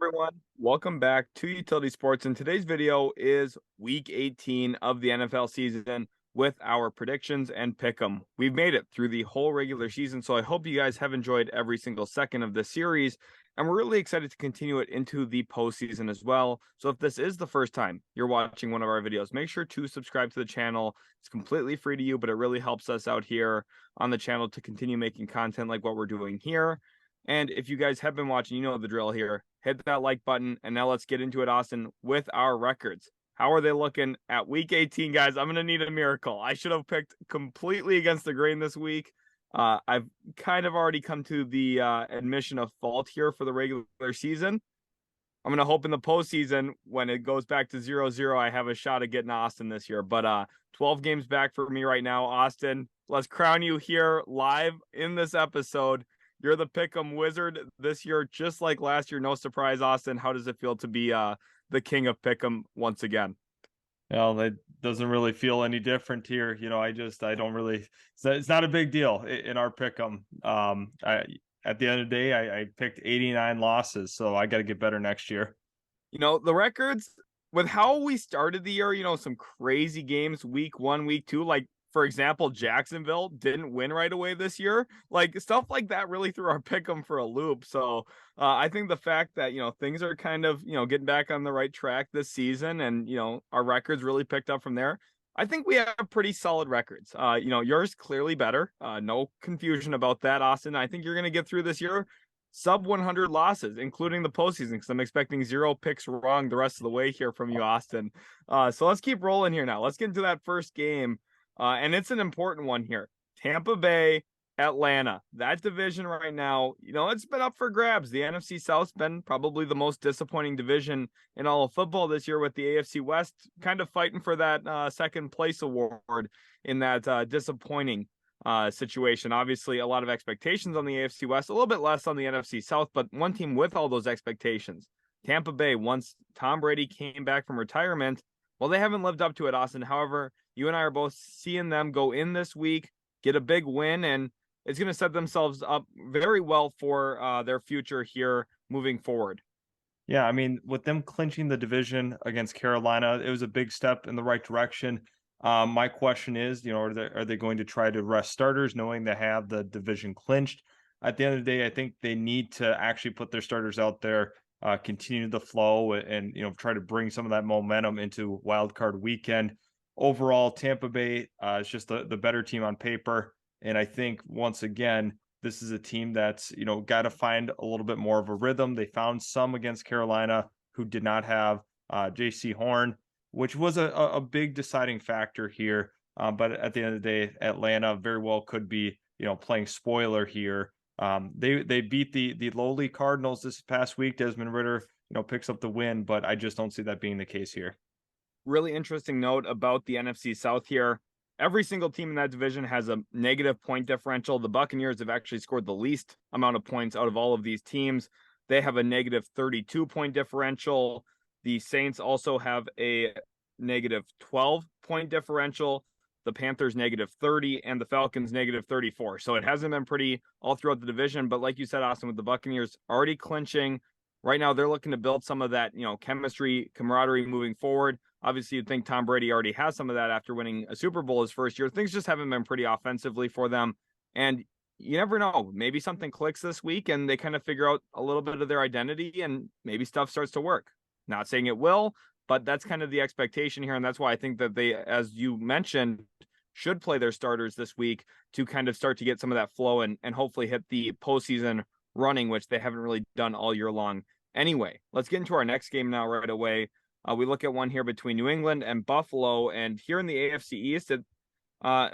everyone. Welcome back to Utility Sports. And today's video is week 18 of the NFL season with our predictions and pick 'em. We've made it through the whole regular season, so I hope you guys have enjoyed every single second of this series. And we're really excited to continue it into the postseason as well. So if this is the first time you're watching one of our videos, make sure to subscribe to the channel. It's completely free to you, but it really helps us out here on the channel to continue making content like what we're doing here. And if you guys have been watching, you know the drill here. Hit that like button. And now let's get into it, Austin, with our records. How are they looking at week 18, guys? I'm going to need a miracle. I should have picked completely against the grain this week. I've kind of already come to the admission of fault here for the regular season. I'm going to hope in the postseason, when it goes back to 0-0, I have a shot at getting Austin this year. But 12 games back for me right now. Austin, let's crown you here live in this episode. You're the pick'em wizard this year, just like last year. No surprise, Austin. How does it feel to be the king of pick'em once again? Well, it doesn't really feel any different here. I don't really, it's not a big deal in our pick'em. At the end of the day, I picked 89 losses, so I got to get better next year. The records with how we started the year, some crazy games, week 1, week 2, like, for example, Jacksonville didn't win right away this year. Like, stuff like that really threw our pick'em for a loop. So I think the fact that, things are kind of, getting back on the right track this season and, our records really picked up from there. I think we have pretty solid records. Yours clearly better. No confusion about that, Austin. I think you're going to get through this year sub 100 losses, including the postseason, because I'm expecting 0 picks wrong the rest of the way here from you, Austin. So let's keep rolling here now. Let's get into that first game. And it's an important one here. Tampa Bay, Atlanta. That division right now, it's been up for grabs. The NFC South's been probably the most disappointing division in all of football this year, with the AFC West kind of fighting for that second place award in that disappointing situation. Obviously, a lot of expectations on the AFC West, a little bit less on the NFC South, but one team with all those expectations. Tampa Bay, once Tom Brady came back from retirement, well, they haven't lived up to it, Austin. However, you and I are both seeing them go in this week, get a big win, and it's going to set themselves up very well for their future here moving forward. Yeah, I mean, with them clinching the division against Carolina, it was a big step in the right direction. My question is, are they going to try to rest starters knowing they have the division clinched? At the end of the day, I think they need to actually put their starters out there, continue the flow, and try to bring some of that momentum into wild card weekend. Overall, Tampa Bay is just the better team on paper. And I think, once again, this is a team that's, got to find a little bit more of a rhythm. They found some against Carolina, who did not have J.C. Horn, which was a big deciding factor here. But at the end of the day, Atlanta very well could be, playing spoiler here. They beat the lowly Cardinals this past week. Desmond Ridder, picks up the win, but I just don't see that being the case here. Really interesting note about the NFC South here. Every single team in that division has a negative point differential. The Buccaneers have actually scored the least amount of points out of all of these teams. They have a negative 32-point differential. The Saints also have a negative 12-point differential. The Panthers negative 30 and the Falcons negative 34. So it hasn't been pretty all throughout the division. But like you said, Austin, with the Buccaneers already clinching, right now they're looking to build some of that, chemistry, camaraderie moving forward. Obviously, you'd think Tom Brady already has some of that after winning a Super Bowl his first year. Things just haven't been pretty offensively for them. And you never know. Maybe something clicks this week and they kind of figure out a little bit of their identity and maybe stuff starts to work. Not saying it will, but that's kind of the expectation here. And that's why I think that they, as you mentioned, should play their starters this week to kind of start to get some of that flow and hopefully hit the postseason running, which they haven't really done all year long. Anyway, let's get into our next game now right away. We look at one here between New England and Buffalo, and here in the AFC East,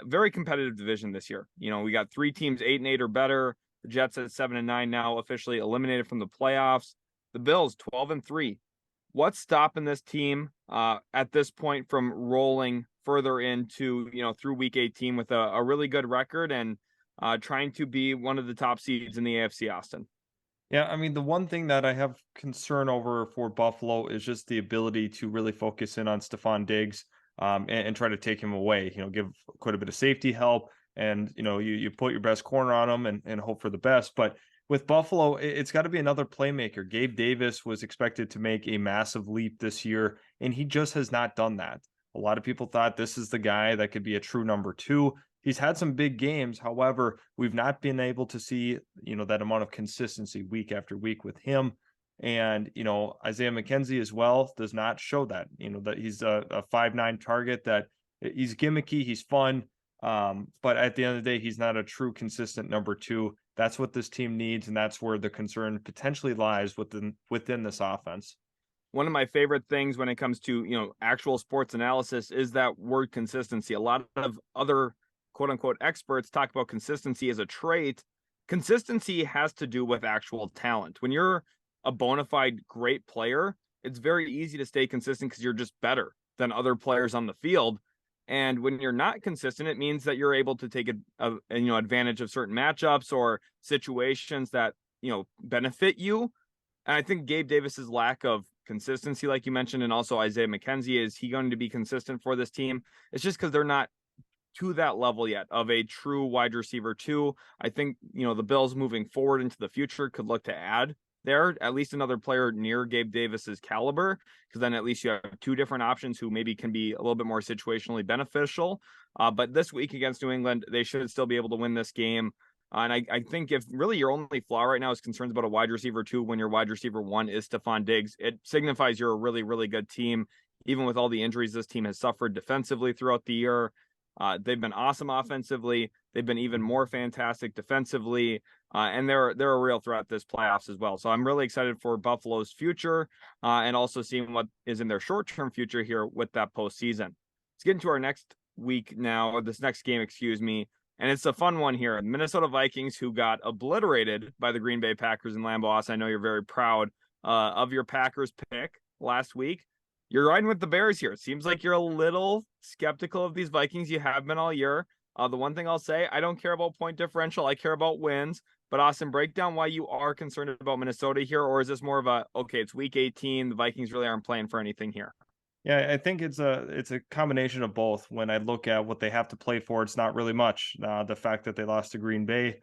very competitive division this year. We got 3 teams 8-8 or better. The Jets at 7-9 now, officially eliminated from the playoffs. The Bills 12-3. What's stopping this team at this point from rolling further into through week 18 with a really good record and trying to be one of the top seeds in the AFC, Austin? Yeah, I mean, the one thing that I have concern over for Buffalo is just the ability to really focus in on Stephon Diggs, and try to take him away, give quite a bit of safety help. And, you put your best corner on him and hope for the best. But with Buffalo, it's got to be another playmaker. Gabe Davis was expected to make a massive leap this year, and he just has not done that. A lot of people thought this is the guy that could be a true number two. He's had some big games. However, we've not been able to see, that amount of consistency week after week with him. And, Isaiah McKenzie as well does not show that, that he's a 5'9" target, that he's gimmicky, he's fun. But at the end of the day, he's not a true consistent number two. That's what this team needs, and that's where the concern potentially lies within this offense. One of my favorite things when it comes to, actual sports analysis is that word consistency. A lot of other quote unquote experts talk about consistency as a trait. Consistency has to do with actual talent. When you're a bona fide great player, it's very easy to stay consistent because you're just better than other players on the field. And when you're not consistent, it means that you're able to take advantage of certain matchups or situations that, benefit you. And I think Gabe Davis's lack of consistency, like you mentioned, and also Isaiah McKenzie, is he going to be consistent for this team? It's just because they're not to that level yet of a true wide receiver two. I think, the Bills moving forward into the future could look to add there at least another player near Gabe Davis's caliber, because then at least you have two different options who maybe can be a little bit more situationally beneficial. But this week against New England, they should still be able to win this game. And I think if really your only flaw right now is concerns about a wide receiver two, when your wide receiver one is Stephon Diggs, it signifies you're a really, really good team. Even with all the injuries this team has suffered defensively throughout the year, they've been awesome offensively. They've been even more fantastic defensively, and they're a real threat this playoffs as well. So I'm really excited for Buffalo's future, and also seeing what is in their short-term future here with that postseason. Let's get into our next week now, or this next game, excuse me. And it's a fun one here. Minnesota Vikings, who got obliterated by the Green Bay Packers in Lambeau. Austin, I know you're very proud of your Packers pick last week. You're riding with the Bears here. It seems like you're a little skeptical of these Vikings. You have been all year. The one thing I'll say, I don't care about point differential. I care about wins. But Austin, break down why you are concerned about Minnesota here, or is this more of a, okay, it's week 18. The Vikings really aren't playing for anything here? Yeah, I think it's a combination of both. When I look at what they have to play for, it's not really much. The fact that they lost to Green Bay,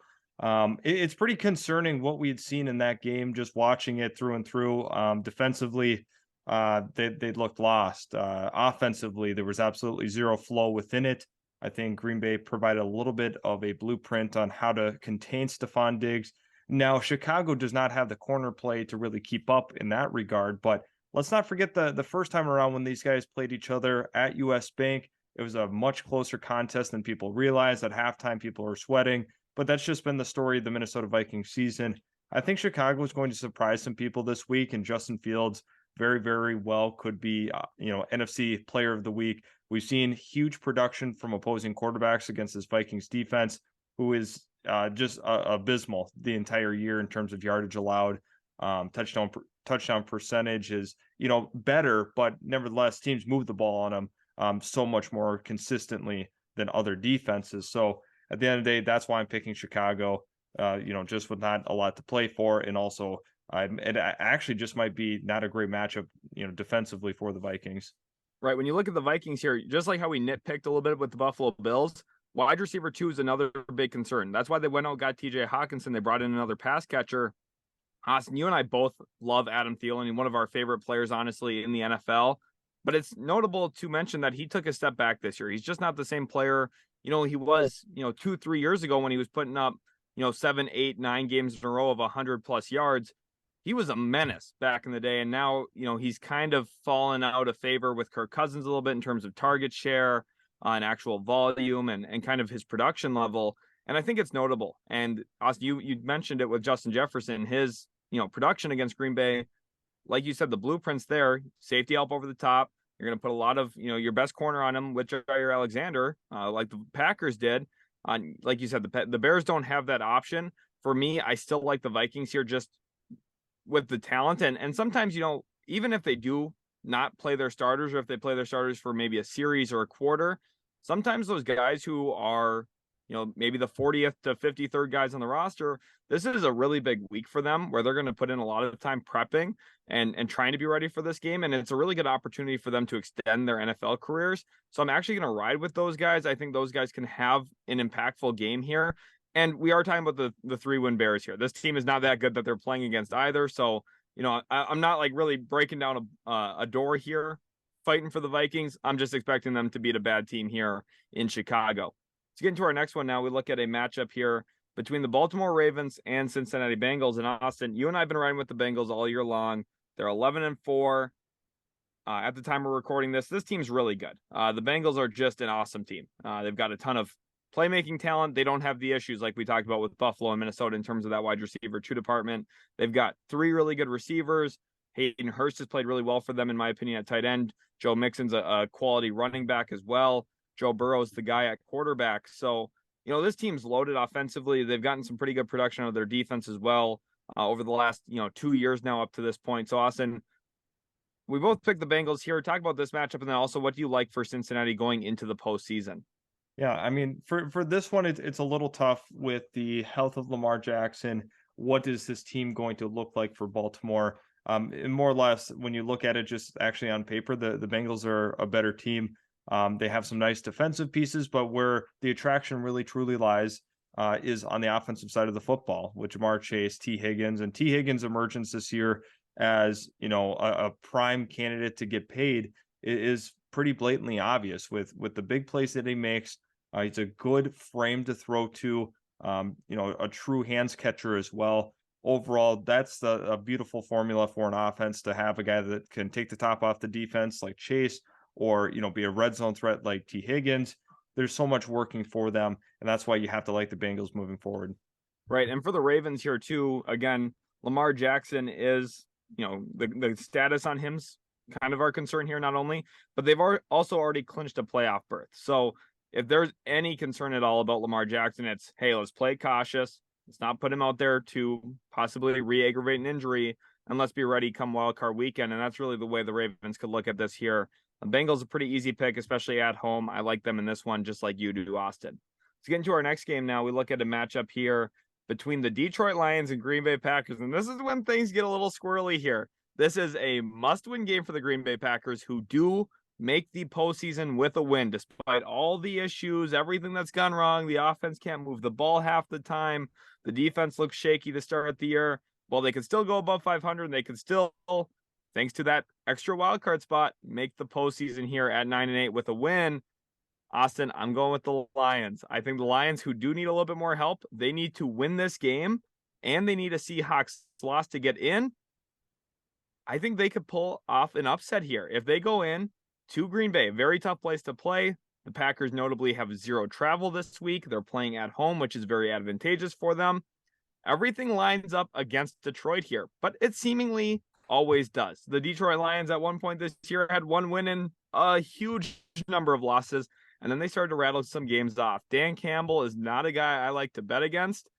it's pretty concerning what we had seen in that game. Just watching it through and through, defensively, they looked lost. Offensively, there was absolutely zero flow within it. I think Green Bay provided a little bit of a blueprint on how to contain Stephon Diggs. Now, Chicago does not have the corner play to really keep up in that regard, but let's not forget the first time around when these guys played each other at US Bank. It was a much closer contest than people realized. At halftime, people were sweating, but that's just been the story of the Minnesota Vikings season. I think Chicago is going to surprise some people this week, and Justin Fields very, very well could be, NFC Player of the Week. We've seen huge production from opposing quarterbacks against this Vikings defense, who is just abysmal the entire year in terms of yardage allowed. Touchdown percentage is, better, but nevertheless, teams move the ball on them so much more consistently than other defenses. So at the end of the day, that's why I'm picking Chicago, just with not a lot to play for. And also, it actually just might be not a great matchup, defensively for the Vikings. Right. When you look at the Vikings here, just like how we nitpicked a little bit with the Buffalo Bills, wide receiver two is another big concern. That's why they went out and got TJ Hawkinson. They brought in another pass catcher. Austin, you and I both love Adam Thielen, one of our favorite players, honestly, in the NFL. But it's notable to mention that he took a step back this year. He's just not the same player, he was, 2-3 years ago when he was putting up, 7, 8, 9 games in a row of 100+ yards. He was a menace back in the day. And now, he's kind of fallen out of favor with Kirk Cousins a little bit in terms of target share and actual volume and kind of his production level. And I think it's notable. And Austin, you mentioned it with Justin Jefferson, his, production against Green Bay. Like you said, the blueprint's there, safety help over the top. You're going to put a lot of, your best corner on him with Jair Alexander, like the Packers did. Like you said, the Bears don't have that option. For me, I still like the Vikings here just with the talent. And sometimes, even if they do not play their starters, or if they play their starters for maybe a series or a quarter, sometimes those guys who are, maybe the 40th to 53rd guys on the roster, this is a really big week for them where they're going to put in a lot of time prepping and trying to be ready for this game. And it's a really good opportunity for them to extend their NFL careers. So I'm actually going to ride with those guys. I think those guys can have an impactful game here. And we are talking about the 3-win Bears here. This team is not that good that they're playing against either. So, I'm not like really breaking down a door here, fighting for the Vikings. I'm just expecting them to beat a bad team here in Chicago. Let's get into our next one now. We look at a matchup here between the Baltimore Ravens and Cincinnati Bengals. And Austin, you and I have been riding with the Bengals all year long. They're 11-4. At the time we're recording this team's really good. The Bengals are just an awesome team. They've got a ton of playmaking talent. They don't have the issues like we talked about with Buffalo and Minnesota in terms of that wide receiver 2 department. They've got 3 really good receivers. Hayden Hurst has played really well for them, in my opinion, at tight end. Joe Mixon's a quality running back as well. Joe Burrow's the guy at quarterback. So, this team's loaded offensively. They've gotten some pretty good production out of their defense as well over the last, 2 years now up to this point. So, Austin, we both picked the Bengals here. Talk about this matchup, and then also what do you like for Cincinnati going into the postseason? Yeah, I mean, for this one, it's a little tough with the health of Lamar Jackson. What is this team going to look like for Baltimore? And more or less, when you look at it just actually on paper, the Bengals are a better team. They have some nice defensive pieces, but where the attraction really truly lies is on the offensive side of the football, with Jamar Chase, T. Higgins, and T. Higgins' emergence this year as a prime candidate to get paid is pretty blatantly obvious with the big plays that he makes. He's a good frame to throw to, a true hands catcher as well. Overall, that's a beautiful formula for an offense, to have a guy that can take the top off the defense like Chase, or be a red zone threat like T. Higgins. There's so much working for them, and that's why you have to like the Bengals moving forward. Right, and for the Ravens here too, again, Lamar Jackson is, the status on him's kind of our concern here, not only, but they've also already clinched a playoff berth. So if there's any concern at all about Lamar Jackson, it's, hey, let's play cautious. Let's not put him out there to possibly re-aggravate an injury, and let's be ready come wildcard weekend. And that's really the way the Ravens could look at this here. The Bengals a pretty easy pick, especially at home. I like them in this one, just like you do, Austin. Let's get into our next game now. We look at a matchup here between the Detroit Lions and Green Bay Packers. And this is when things get a little squirrely here. This is a must-win game for the Green Bay Packers, who do make the postseason with a win, despite all the issues, everything that's gone wrong. The offense can't move the ball half the time. The defense looks shaky to start the year. Well, they can still go above 500, and they can still, thanks to that extra wild card spot, make the postseason here at 9-8 with a win. Austin, I'm going with the Lions. I think the Lions, who do need a little bit more help, they need to win this game, and they need a Seahawks loss to get in. I think they could pull off an upset here. If they go in to Green Bay, very tough place to play. The Packers notably have 0 travel this week. They're playing at home, which is very advantageous for them. Everything lines up against Detroit here, but it seemingly always does. The Detroit Lions at one point this year had 1 win and a huge number of losses, and then they started to rattle some games off. Dan Campbell is not a guy I like to bet against,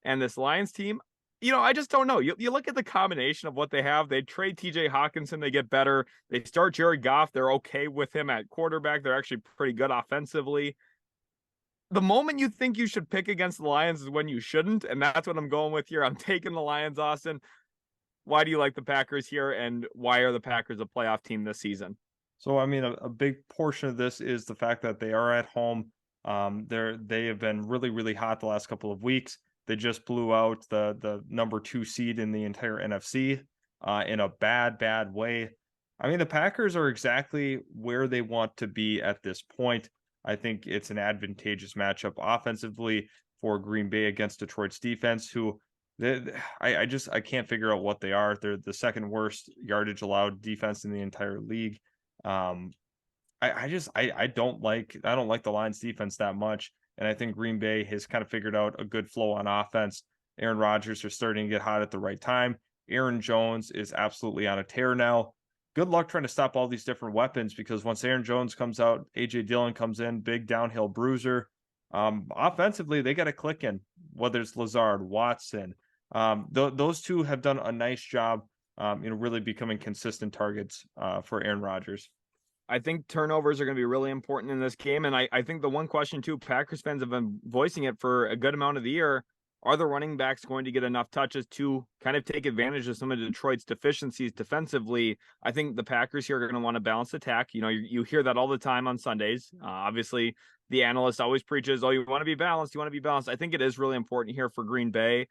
and this Lions team, I just don't know. You look at the combination of what they have. They trade TJ Hawkinson, they get better. They start Jared Goff, they're okay with him at quarterback. They're actually pretty good offensively. The moment you think you should pick against the Lions is when you shouldn't, and that's what I'm going with here. I'm taking the Lions, Austin. Why do you like the Packers here, and why are the Packers a playoff team this season? So, I mean, a big portion of this is the fact that they are at home. They have been really, really hot the last couple of weeks. They just blew out the number 2 seed in the entire NFC in a bad way. I mean, the Packers are exactly where they want to be at this point. I think it's an advantageous matchup offensively for Green Bay against Detroit's defense, who I can't figure out what they are. They're the second worst yardage allowed defense in the entire league. I don't like the Lions defense that much. And I think Green Bay has kind of figured out a good flow on offense. Aaron Rodgers are starting to get hot at the right time. Aaron Jones is absolutely on a tear now. Good luck trying to stop all these different weapons, because once Aaron Jones comes out, AJ Dillon comes in, big downhill bruiser. Offensively, they got to click in, whether it's Lazard, Watson. Those two have done a nice job, really becoming consistent targets for Aaron Rodgers. I think turnovers are going to be really important in this game. And I think the one question too, Packers fans have been voicing it for a good amount of the year. Are the running backs going to get enough touches to kind of take advantage of some of Detroit's deficiencies defensively? I think the Packers here are going to want to balance attack. You hear that all the time on Sundays. Obviously, the analyst always preaches, "Oh, you want to be balanced. You want to be balanced." I think it is really important here for Green Bay.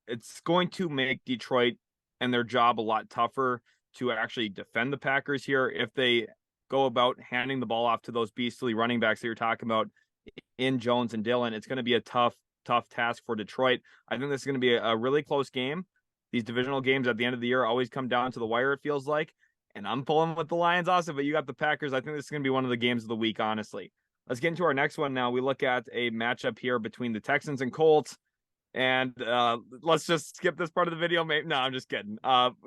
It's going to make Detroit and their job a lot tougher to actually defend the Packers here if they go about handing the ball off to those beastly running backs that you're talking about in Jones and Dillon. It's going to be a tough task for Detroit. I think this is going to be a really close game. These divisional games at the end of the year always come down to the wire, it feels like. And I'm pulling with the Lions also, but you got the Packers. I think this is going to be one of the games of the week, honestly. Let's get into our next one now. We look at a matchup here between the Texans and Colts. And let's just skip this part of the video. No, I'm just kidding.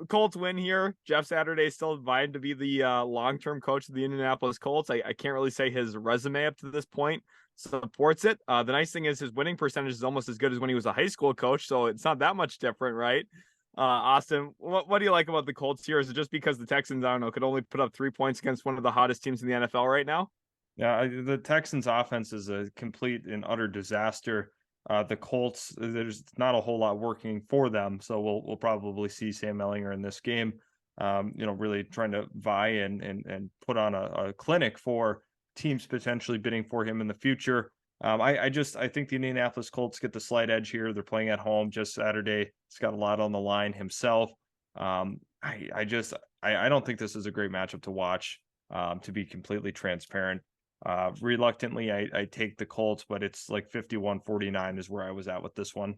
Colts win here. Jeff Saturday still vying to be the long-term coach of the Indianapolis Colts. I can't really say his resume up to this point supports it. The nice thing is his winning percentage is almost as good as when he was a high school coach, so it's not that much different, right? Austin, what do you like about the Colts here? Is it just because the Texans, I don't know, could only put up 3 points against one of the hottest teams in the NFL right now? Yeah, the Texans offense is a complete and utter disaster. The Colts, there's not a whole lot working for them, so we'll probably see Sam Ehlinger in this game, really trying to vie and put on a clinic for teams potentially bidding for him in the future. I think the Indianapolis Colts get the slight edge here. They're playing at home just Saturday. He's got a lot on the line himself. I don't think this is a great matchup to watch, to be completely transparent. Reluctantly, I take the Colts, but it's like 51-49 is where I was at with this one.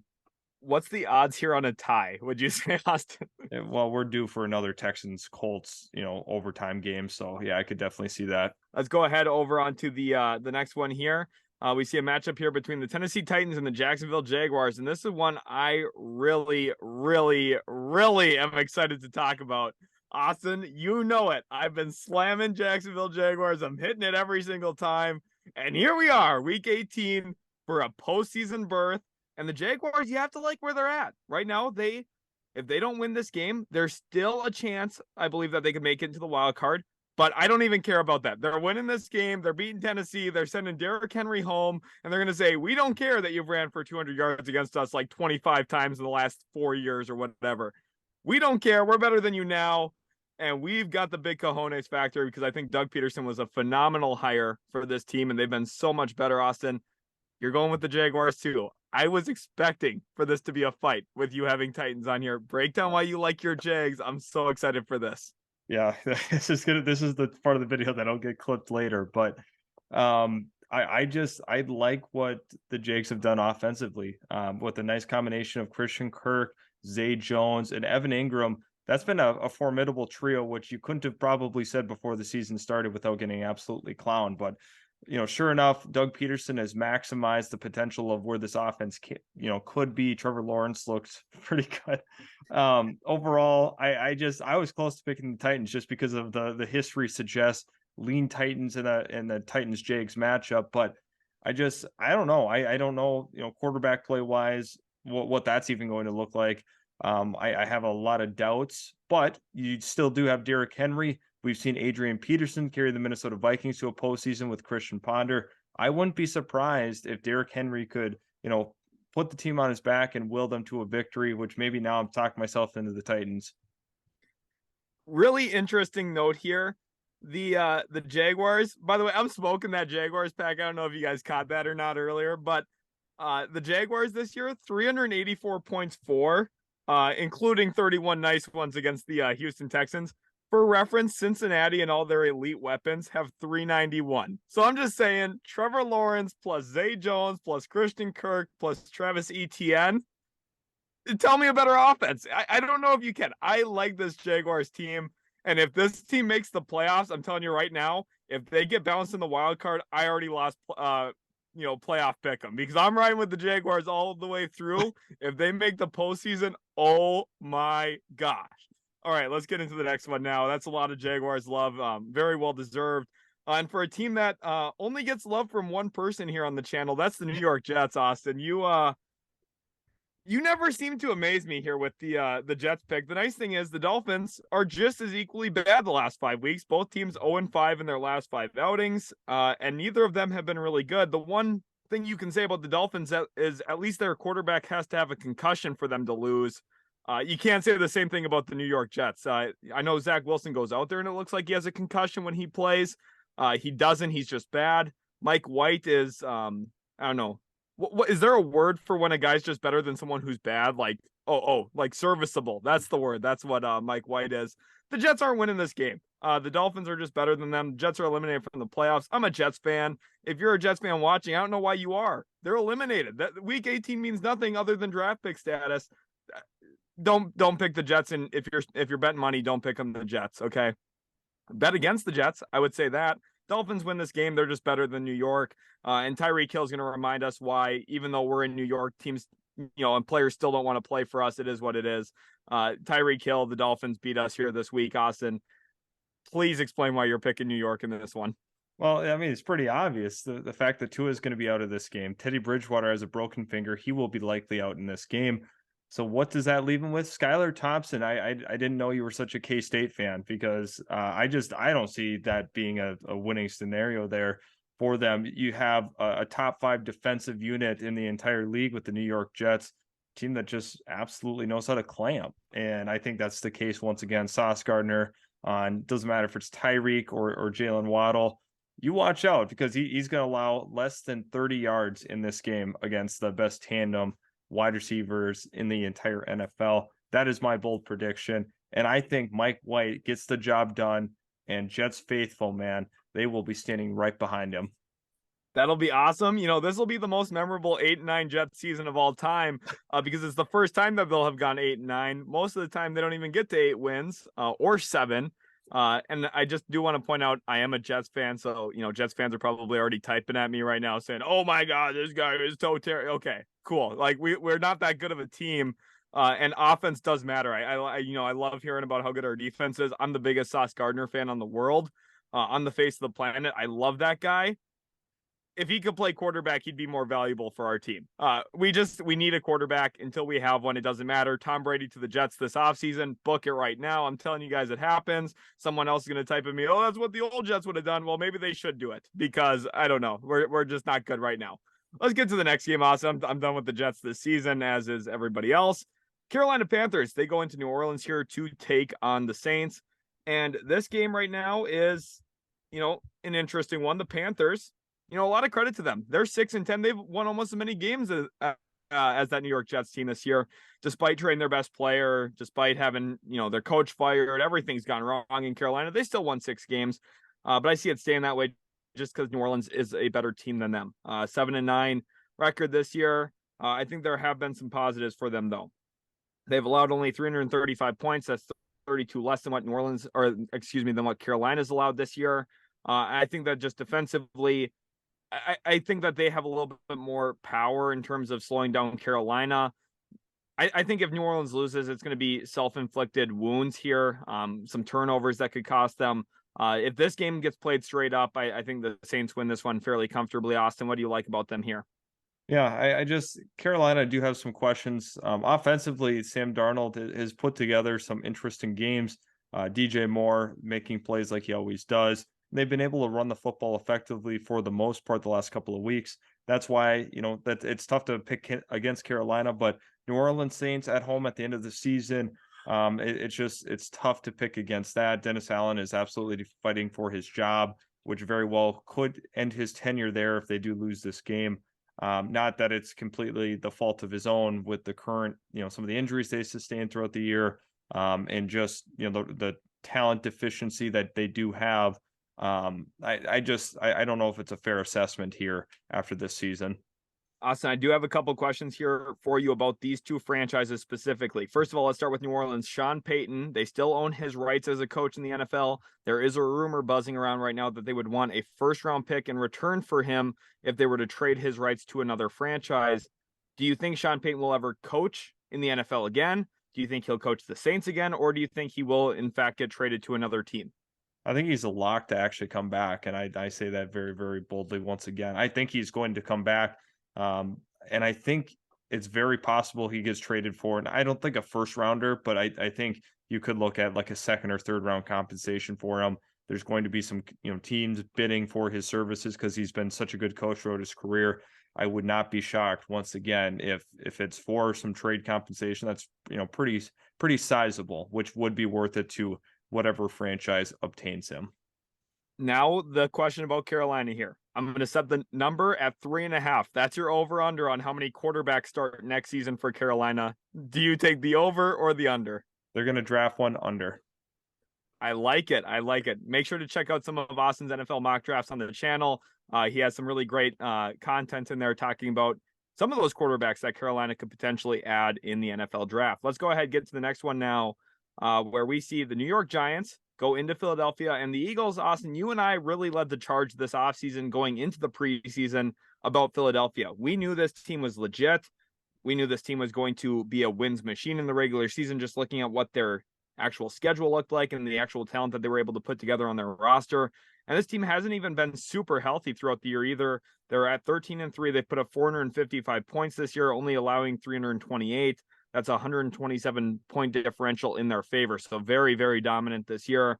What's the odds here on a tie, would you say, Austin? Well, we're due for another Texans-Colts, overtime game. So, yeah, I could definitely see that. Let's go ahead over onto the next one here. We see a matchup here between the Tennessee Titans and the Jacksonville Jaguars. And this is one I really, really, really am excited to talk about. Austin, you know it. I've been slamming Jacksonville Jaguars. I'm hitting it every single time. And here we are, week 18 for a postseason berth. And the Jaguars, you have to like where they're at. Right now, if they don't win this game, there's still a chance, I believe, that they could make it into the wild card. But I don't even care about that. They're winning this game. They're beating Tennessee. They're sending Derrick Henry home. And they're going to say, we don't care that you've ran for 200 yards against us like 25 times in the last 4 years or whatever. We don't care. We're better than you now. And we've got the big cojones factor because I think Doug Peterson was a phenomenal hire for this team. And they've been so much better, Austin. You're going with the Jaguars too. I was expecting for this to be a fight with you having Titans on here. Break down why you like your Jags. I'm so excited for this. Yeah, this is the part of the video that'll get clipped later. But I like what the Jags have done offensively, with a nice combination of Christian Kirk, Zay Jones, and Evan Ingram. That's been a formidable trio, which you couldn't have probably said before the season started without getting absolutely clowned. But sure enough, Doug Peterson has maximized the potential of where this offense could be. Trevor Lawrence looked pretty good. Overall, I was close to picking the Titans just because of the history suggests lean Titans in the Titans Jags matchup. But I don't know. I don't know, quarterback play wise, what that's even going to look like. I have a lot of doubts, but you still do have Derrick Henry. We've seen Adrian Peterson carry the Minnesota Vikings to a postseason with Christian Ponder. I wouldn't be surprised if Derrick Henry could, put the team on his back and will them to a victory, which maybe now I'm talking myself into the Titans. Really interesting note here. The Jaguars, by the way, I'm smoking that Jaguars pack. I don't know if you guys caught that or not earlier, but the Jaguars this year, 384 points for, including 31 nice ones against the Houston Texans. For reference, Cincinnati and all their elite weapons have 391. So I'm just saying, Trevor Lawrence plus Zay Jones plus Christian Kirk plus Travis Etienne. Tell me a better offense. I don't know if you can. I like this Jaguars team. And if this team makes the playoffs, I'm telling you right now, if they get bounced in the wild card, I already lost, playoff pick them because I'm riding with the Jaguars all the way through. If they make the postseason, oh my gosh. All right, let's get into the next one now. That's a lot of Jaguars love. Very well deserved. And for a team that only gets love from one person here on the channel, that's the New York Jets, Austin. You never seem to amaze me here with the Jets pick. The nice thing is the Dolphins are just as equally bad the last 5 weeks. Both teams 0-5 in their last 5 outings, and neither of them have been really good. The one thing you can say about the Dolphins is at least their quarterback has to have a concussion for them to lose. You can't say the same thing about the New York Jets. I know Zach Wilson goes out there and it looks like he has a concussion when he plays. He doesn't. He's just bad. Mike White is, I don't know. What is there a word for when a guy's just better than someone who's bad? Like, like serviceable. That's the word. That's what Mike White is. The Jets aren't winning this game. The Dolphins are just better than them. Jets are eliminated from the playoffs. I'm a Jets fan. If you're a Jets fan watching, I don't know why you are. They're eliminated. That week 18 means nothing other than draft pick status. Don't pick the Jets, and if you're betting money, don't pick them the Jets. Okay, bet against the Jets. I would say that Dolphins win this game. They're just better than New York. And Tyreek Hill is going to remind us why, even though we're in New York, teams, and players still don't want to play for us. It is what it is. Tyreek Hill, the Dolphins beat us here this week. Austin, please explain why you're picking New York in this one. Well, I mean, it's pretty obvious. The fact that Tua is going to be out of this game. Teddy Bridgewater has a broken finger. He will be likely out in this game. So what does that leave him with? Skylar Thompson. I didn't know you were such a K-State fan, because I don't see that being a winning scenario there for them. You have a top 5 defensive unit in the entire league with the New York Jets, team that just absolutely knows how to clamp. And I think that's the case once again. Sauce Gardner, doesn't matter if it's Tyreek or Jalen Waddle. You watch out, because he's going to allow less than 30 yards in this game against the best tandem wide receivers in the entire NFL. That is my bold prediction. And I think Mike White gets the job done, and Jets faithful, man, they will be standing right behind him. That'll be awesome. This will be the most memorable 8-9 Jets season of all time, because it's the first time that they'll have gone 8-9. Most of the time, they don't even get to 8 wins or 7. And I just do want to point out, I am a Jets fan. So, Jets fans are probably already typing at me right now saying, oh my God, this guy is so terrible. Okay, cool. Like we're not that good of a team. And offense does matter. I love hearing about how good our defense is. I'm the biggest Sauce Gardner fan on the world, on the face of the planet. I love that guy. If he could play quarterback, he'd be more valuable for our team. We need a quarterback. Until we have one, it doesn't matter. Tom Brady to the Jets this offseason. Book it right now. I'm telling you guys, it happens. Someone else is going to type at me, oh, that's what the old Jets would have done. Well, maybe they should do it, because I don't know. We're just not good right now. Let's get to the next game, Austin. I'm done with the Jets this season, as is everybody else. Carolina Panthers, they go into New Orleans here to take on the Saints. And this game right now is, an interesting one. The Panthers, a lot of credit to them. They're 6-10. They've won almost as many games as that New York Jets team this year, despite trading their best player, despite having, their coach fired. Everything's gone wrong in Carolina. They still won 6 games. But I see it staying that way just because New Orleans is a better team than them. 7-9 record this year. I think there have been some positives for them, though. They've allowed only 335 points. That's 32 less than what than what Carolina's allowed this year. I think that just defensively, I think that they have a little bit more power in terms of slowing down Carolina. I think if New Orleans loses, it's going to be self-inflicted wounds here, some turnovers that could cost them. If this game gets played straight up, I think the Saints win this one fairly comfortably. Austin, what do you like about them here? Yeah, Carolina do have some questions. Offensively, Sam Darnold has put together some interesting games. DJ Moore making plays like he always does. They've been able to run the football effectively for the most part the last couple of weeks. That's why, that it's tough to pick against Carolina, but New Orleans Saints at home at the end of the season, it's tough to pick against that. Dennis Allen is absolutely fighting for his job, which very well could end his tenure there if they do lose this game. Not that it's completely the fault of his own with the current, some of the injuries they sustained throughout the year, and just, the talent deficiency that they do have. I don't know if it's a fair assessment here after this season. Austin, I do have a couple questions here for you about these two franchises specifically. First of all, let's start with New Orleans. Sean Payton, they still own his rights as a coach in the NFL. There is a rumor buzzing around right now that they would want a first-round pick in return for him if they were to trade his rights to another franchise. Do you think Sean Payton will ever coach in the NFL again? Do you think he'll coach the Saints again? Or do you think he will, in fact, get traded to another team? I think he's a lock to actually come back. And I say that very, very boldly once again. I think he's going to come back. And I think it's very possible he gets traded for, and I don't think a first rounder, but I think you could look at like a second or third round compensation for him. There's going to be some, teams bidding for his services because he's been such a good coach throughout his career. I would not be shocked once again if it's for some trade compensation that's pretty sizable, which would be worth it to whatever franchise obtains him. Now the question about Carolina here. I'm going to set the number at 3.5. That's your over under on how many quarterbacks start next season for Carolina. Do you take the over or the under? They're going to draft one under. I like it. I like it. Make sure to check out some of Austin's NFL mock drafts on the channel. He has some really great content in there talking about some of those quarterbacks that Carolina could potentially add in the NFL draft. Let's go ahead and get to the next one now, where we see the New York Giants go into Philadelphia, and the Eagles. Austin, you and I really led the charge this offseason going into the preseason about Philadelphia. We knew this team was legit. We knew this team was going to be a wins machine in the regular season, just looking at what their actual schedule looked like and the actual talent that they were able to put together on their roster. And this team hasn't even been super healthy throughout the year either. They're at 13-3. They put up 455 points this year, only allowing 328. That's a 127 point differential in their favor. So very, very dominant this year.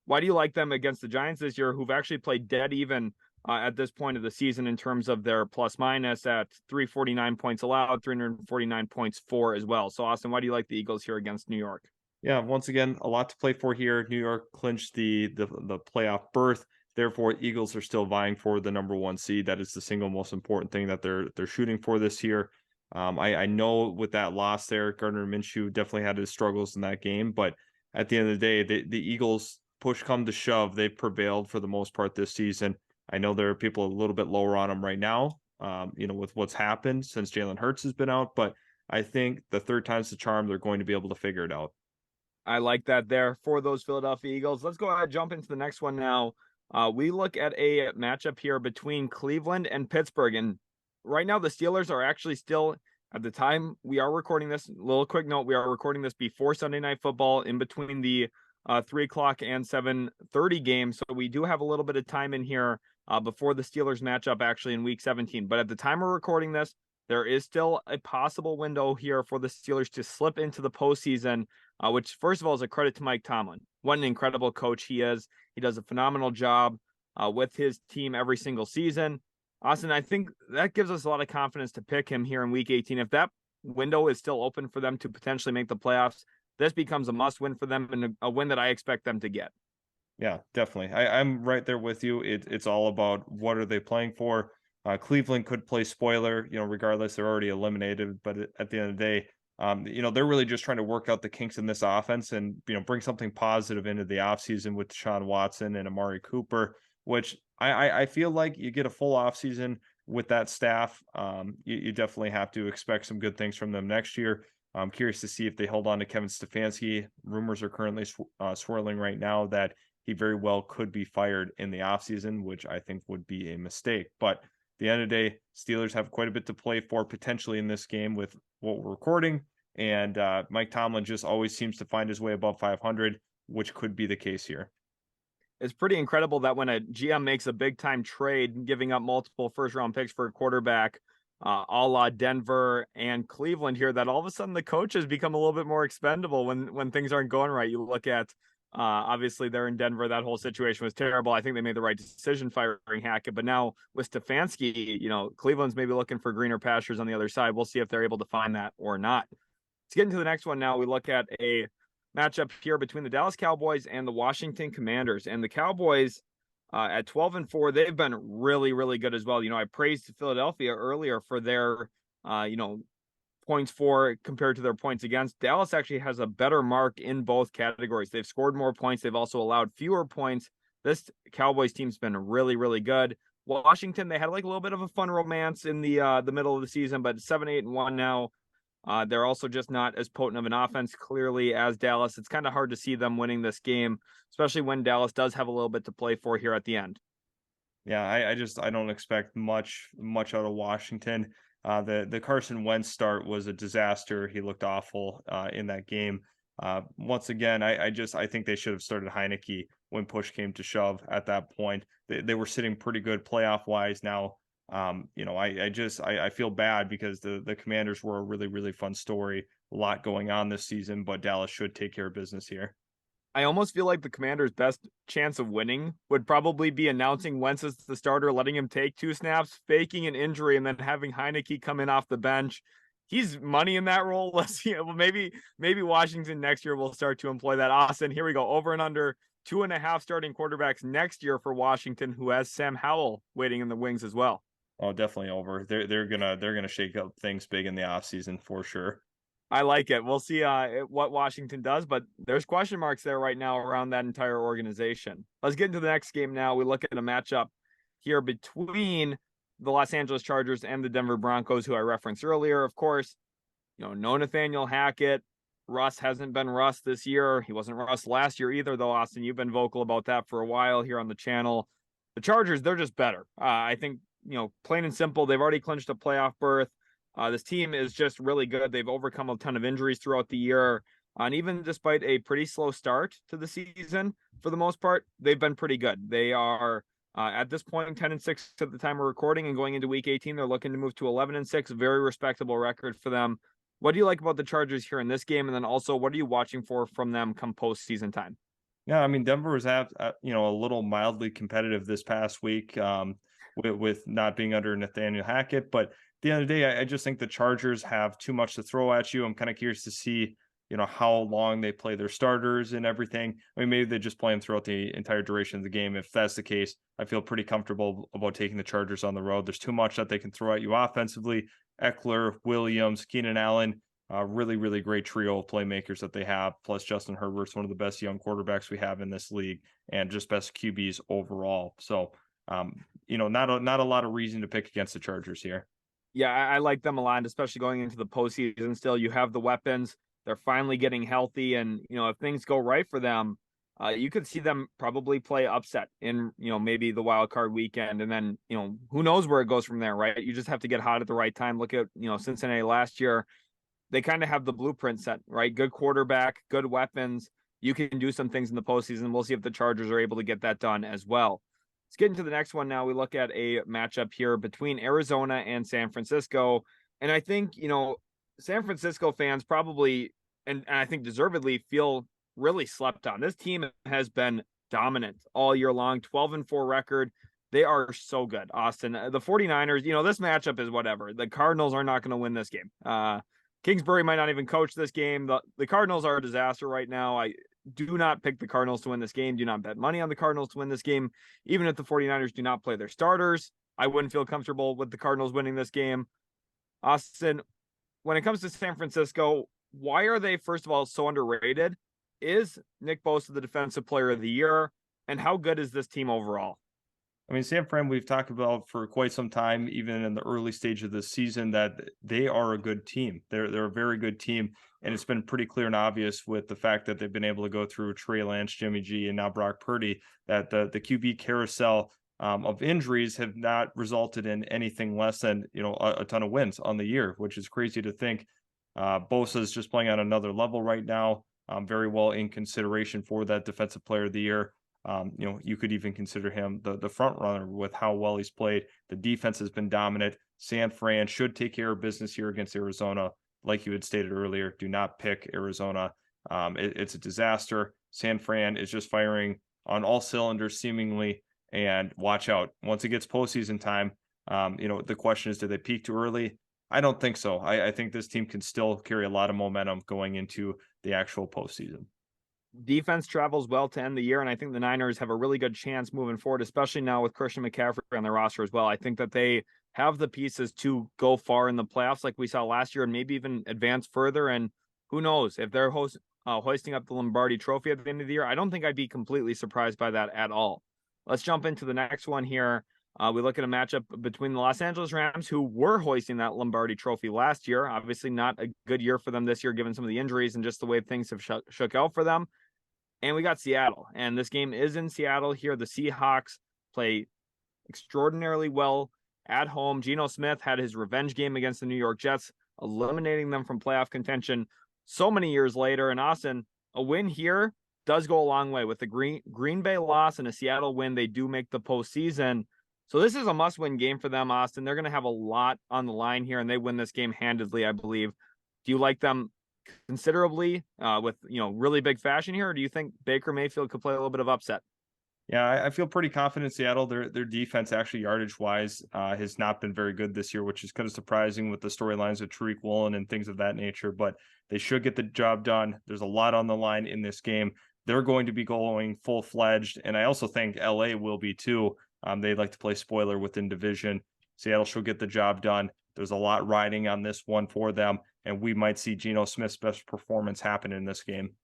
Why do you like them against the Giants this year, who've actually played dead even at this point of the season in terms of their plus minus at 349 points allowed, 349 points for as well. So Austin, why do you like the Eagles here against New York? Yeah, once again, a lot to play for here. New York clinched the playoff berth. Therefore, Eagles are still vying for the number 1 seed. That is the single most important thing that they're shooting for this year. I know with that loss there, Gardner Minshew definitely had his struggles in that game, but at the end of the day, the Eagles, push come to shove, they've prevailed for the most part this season. I know there are people a little bit lower on them right now, with what's happened since Jalen Hurts has been out, but I think the third time's the charm. They're going to be able to figure it out. I like that there for those Philadelphia Eagles. Let's go ahead and jump into the next one now. We look at a matchup here between Cleveland and Pittsburgh. And right now, the Steelers are actually still, at the time we are recording this, little quick note, we are recording this before Sunday Night Football in between the 3 o'clock and 7:30 games. So we do have a little bit of time in here before the Steelers matchup actually in week 17. But at the time we're recording this, there is still a possible window here for the Steelers to slip into the postseason, which, first of all, is a credit to Mike Tomlin. What an incredible coach he is. He does a phenomenal job with his team every single season. Austin, I think that gives us a lot of confidence to pick him here in week 18. If that window is still open for them to potentially make the playoffs, this becomes a must win for them and a win that I expect them to get. Yeah, definitely. I'm right there with you. It's all about what are they playing for. Cleveland could play spoiler, regardless, they're already eliminated. But at the end of the day, they're really just trying to work out the kinks in this offense and, bring something positive into the offseason with Deshaun Watson and Amari Cooper, which I feel like you get a full offseason with that staff. You definitely have to expect some good things from them next year. I'm curious to see if they hold on to Kevin Stefanski. Rumors are currently swirling right now that he very well could be fired in the offseason, which I think would be a mistake. But at the end of the day, Steelers have quite a bit to play for potentially in this game with what we're recording. And Mike Tomlin just always seems to find his way above 500, which could be the case here. It's pretty incredible that when a GM makes a big time trade, giving up multiple first round picks for a quarterback, a la Denver and Cleveland here, that all of a sudden the coaches become a little bit more expendable when things aren't going right. You look at obviously they're in Denver. That whole situation was terrible. I think they made the right decision firing Hackett, but now with Stefanski, Cleveland's maybe looking for greener pastures on the other side. We'll see if they're able to find that or not. Let's get into the next one now. We look at a matchup here between the Dallas Cowboys and the Washington Commanders. And the Cowboys at 12-4, they've been really, really good as well. I praised Philadelphia earlier for their, points for compared to their points against. Dallas actually has a better mark in both categories. They've scored more points. They've also allowed fewer points. This Cowboys team's been really, really good. Washington, they had like a little bit of a fun romance in the middle of the season, but 7-8-1 now. They're also just not as potent of an offense, clearly, as Dallas. It's kind of hard to see them winning this game, especially when Dallas does have a little bit to play for here at the end. Yeah, I don't expect much out of Washington. The Carson Wentz start was a disaster. He looked awful in that game. Once again, I think they should have started Heineke when push came to shove at that point. They were sitting pretty good playoff wise now. I feel bad because the Commanders were a really, really fun story. A lot going on this season, but Dallas should take care of business here. I almost feel like the Commanders' best chance of winning would probably be announcing Wentz as the starter, letting him take 2 snaps, faking an injury, and then having Heineke come in off the bench. He's money in that role. Let's see. Well, maybe Washington next year will start to employ that. Austin, here we go. Over and under 2.5 starting quarterbacks next year for Washington, who has Sam Howell waiting in the wings as well. Oh, definitely over. They're gonna shake up things big in the offseason for sure. I like it. We'll see what Washington does, but there's question marks there right now around that entire organization. Let's get into the next game now. We look at a matchup here between the Los Angeles Chargers and the Denver Broncos, who I referenced earlier. Of course, no Nathaniel Hackett. Russ hasn't been Russ this year. He wasn't Russ last year either, though, Austin. You've been vocal about that for a while here on the channel. The Chargers, they're just better. I think, plain and simple, they've already clinched a playoff berth. This team is just really good. They've overcome a ton of injuries throughout the year. And even despite a pretty slow start to the season, for the most part, they've been pretty good. They are, at this point, 10-6 at the time of recording, and going into week 18, they're looking to move to 11-6, a very respectable record for them. What do you like about the Chargers here in this game? And then also, what are you watching for from them come postseason time? Yeah, I mean, Denver was a little mildly competitive this past week with not being under Nathaniel Hackett, but the end of the day, I just think the Chargers have too much to throw at you. I'm kind of curious to see, how long they play their starters and everything. I mean, maybe they just play them throughout the entire duration of the game. If that's the case, I feel pretty comfortable about taking the Chargers on the road. There's too much that they can throw at you offensively. Eckler, Williams, Keenan Allen, really, really great trio of playmakers that they have. Plus, Justin Herbert's one of the best young quarterbacks we have in this league, and just best QBs overall. So, not a lot of reason to pick against the Chargers here. Yeah, I like them a lot, especially going into the postseason. Still, you have the weapons. They're finally getting healthy, and if things go right for them, you could see them probably play upset in maybe the wild card weekend, and then who knows where it goes from there, right? You just have to get hot at the right time. Look at Cincinnati last year; they kind of have the blueprint set, right? Good quarterback, good weapons. You can do some things in the postseason. We'll see if the Chargers are able to get that done as well. Let's get into the next one now. We look at a matchup here between Arizona and San Francisco. And I think, San Francisco fans probably, and I think deservedly, feel really slept on. This team has been dominant all year long, 12-4 record. They are so good, Austin. The 49ers, this matchup is whatever. The Cardinals are not going to win this game. Kingsbury might not even coach this game. The Cardinals are a disaster right now. I do not pick the Cardinals to win this game. Do not bet money on the Cardinals to win this game. Even if the 49ers do not play their starters, I wouldn't feel comfortable with the Cardinals winning this game. Austin, when it comes to San Francisco, why are they, first of all, so underrated? Is Nick Bosa the defensive player of the year? And how good is this team overall? I mean, San Fran, we've talked about for quite some time, even in the early stage of the season, that they are a good team. They're a very good team. And it's been pretty clear and obvious with the fact that they've been able to go through Trey Lance, Jimmy G, and now Brock Purdy, that the QB carousel of injuries have not resulted in anything less than, a ton of wins on the year, which is crazy to think. Bosa is just playing on another level right now, very well in consideration for that defensive player of the year. You could even consider him the front runner with how well he's played. The defense has been dominant. San Fran should take care of business here against Arizona. Like you had stated earlier, do not pick Arizona. It's a disaster. San Fran is just firing on all cylinders seemingly, and watch out. Once it gets postseason time, the question is, did they peak too early? I don't think so. I think this team can still carry a lot of momentum going into the actual postseason. Defense travels well to end the year, and I think the Niners have a really good chance moving forward, especially now with Christian McCaffrey on their roster as well. I think that they have the pieces to go far in the playoffs like we saw last year, and maybe even advance further. And who knows, if they're hoisting up the Lombardi Trophy at the end of the year, I don't think I'd be completely surprised by that at all. Let's jump into the next one here. We look at a matchup between the Los Angeles Rams, who were hoisting that Lombardi Trophy last year. Obviously not a good year for them this year, given some of the injuries and just the way things have shook out for them. And we got Seattle, and this game is in Seattle here. The Seahawks play extraordinarily well at home. Geno Smith had his revenge game against the New York Jets, eliminating them from playoff contention so many years later. And Austin, a win here does go a long way. With the Green Bay loss and a Seattle win, they do make the postseason. So this is a must-win game for them, Austin. They're going to have a lot on the line here, and they win this game handedly, I believe. Do you like them considerably with really big fashion here, or do you think Baker Mayfield could play a little bit of upset? Yeah, I feel pretty confident in Seattle. Their defense, actually, yardage wise, has not been very good this year, which is kind of surprising with the storylines of Tariq Woolen and things of that nature. But they should get the job done. There's a lot on the line in this game. They're going to be going full fledged, and I also think LA will be too. They like to play spoiler within division. Seattle should get the job done. There's a lot riding on this one for them, and we might see Geno Smith's best performance happen in this game.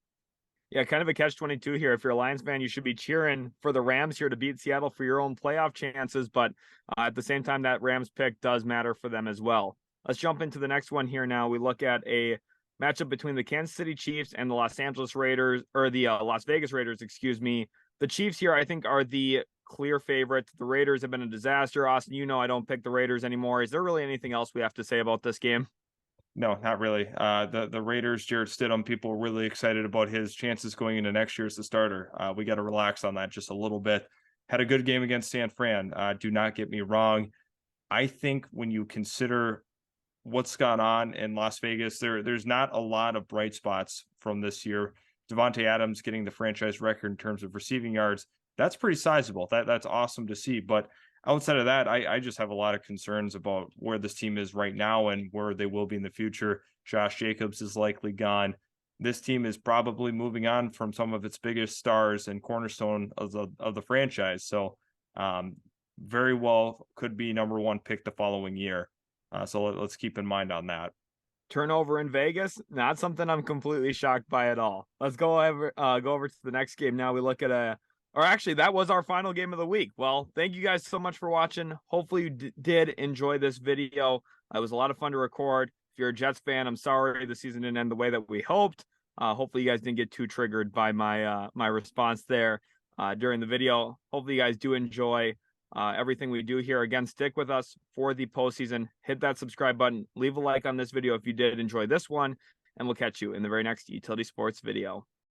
Yeah, kind of a catch-22 here. If you're a Lions fan, you should be cheering for the Rams here to beat Seattle for your own playoff chances. But at the same time, that Rams pick does matter for them as well. Let's jump into the next one here now. We look at a matchup between the Kansas City Chiefs and the Los Angeles Raiders, or the Las Vegas Raiders, excuse me. The Chiefs here, I think, are the clear favorites. The Raiders have been a disaster. Austin, I don't pick the Raiders anymore. Is there really anything else we have to say about this game? No, not really. The Raiders, Jarrett Stidham, people are really excited about his chances going into next year as the starter. We got to relax on that just a little bit. Had a good game against San Fran. Do not get me wrong. I think when you consider what's gone on in Las Vegas, there's not a lot of bright spots from this year. Devontae Adams getting the franchise record in terms of receiving yards. That's pretty sizable. That's awesome to see. But outside of that, I just have a lot of concerns about where this team is right now and where they will be in the future. Josh Jacobs is likely gone. This team is probably moving on from some of its biggest stars and cornerstone of the franchise. So very well could be number one pick the following year. So let's keep in mind on that. Turnover in Vegas, not something I'm completely shocked by at all. Let's go over to the next game now. We look at that was our final game of the week. Well, thank you guys so much for watching. Hopefully you did enjoy this video. It was a lot of fun to record. If you're a Jets fan, I'm sorry the season didn't end the way that we hoped. Hopefully you guys didn't get too triggered by my response there during the video. Hopefully you guys do enjoy everything we do here. Again, stick with us for the postseason. Hit that subscribe button. Leave a like on this video if you did enjoy this one, and we'll catch you in the very next Utility Sports video.